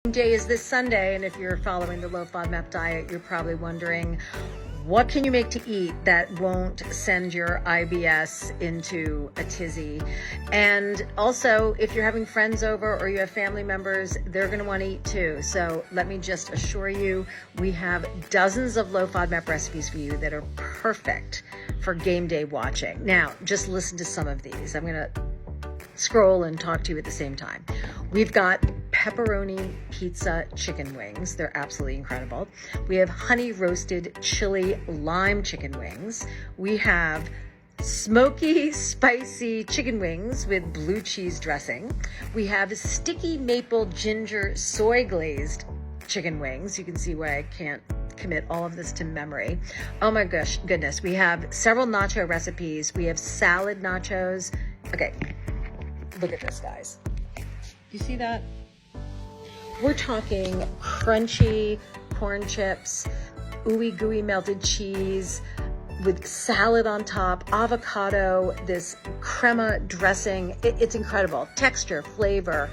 Day is this Sunday, and if you're following the low FODMAP diet, you're probably wondering, what can you make to eat that won't send your IBS into a tizzy? And also, if you're having friends over or you have family members, they're going to want to eat too. So let me just assure you, we have dozens of low FODMAP recipes for you that are perfect for game day watching. Now, just listen to some of these. I'm going to scroll and talk to you at the same time. We've got pepperoni pizza chicken wings. They're absolutely incredible. We have honey roasted chili lime chicken wings. We have smoky spicy chicken wings with blue cheese dressing. We have sticky maple ginger soy glazed chicken wings. You can see why I can't commit all of this to memory. Oh my goodness. We have several nacho recipes. We have salad nachos. Okay, look at this, guys. You see that? We're talking crunchy corn chips, ooey gooey melted cheese with salad on top, avocado, this crema dressing. It's incredible. Texture, flavor,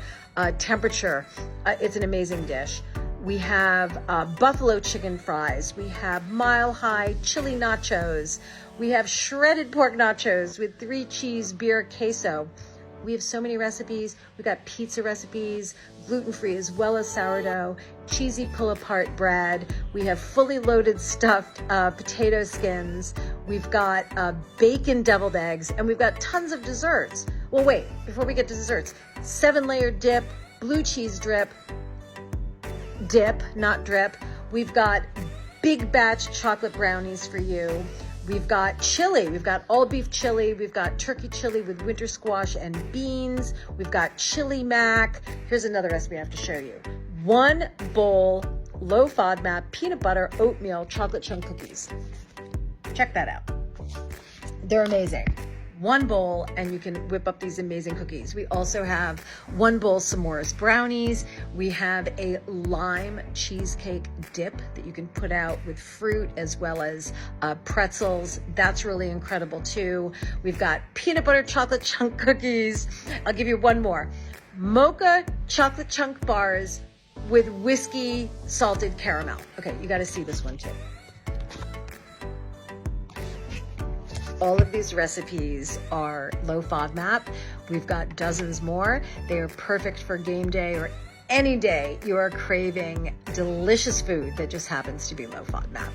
temperature. It's an amazing dish. We have buffalo chicken fries. We have mile high chili nachos. We have shredded pork nachos with 3 cheese beer queso. We have so many recipes. We've got pizza recipes, gluten-free as well as sourdough, cheesy pull-apart bread. We have fully loaded stuffed potato skins. We've got bacon deviled eggs, and we've got tons of desserts. Well, wait, before we get to desserts, 7-layer dip, blue cheese dip, not drip. We've got big batch chocolate brownies for you. We've got chili. We've got all beef chili. We've got turkey chili with winter squash and beans. We've got chili mac. Here's another recipe I have to show you. 1 bowl low FODMAP peanut butter oatmeal chocolate chunk cookies. Check that out. They're amazing. 1 bowl, and you can whip up these amazing cookies. We also have 1 bowl s'mores brownies. We have a lime cheesecake dip that you can put out with fruit as well as pretzels. That's really incredible too. We've got peanut butter chocolate chunk cookies. I'll give you 1 more. Mocha chocolate chunk bars with whiskey salted caramel. Okay, you got to see this one too. All of these recipes are low FODMAP. We've got dozens more. They are perfect for game day or any day you are craving delicious food that just happens to be low FODMAP.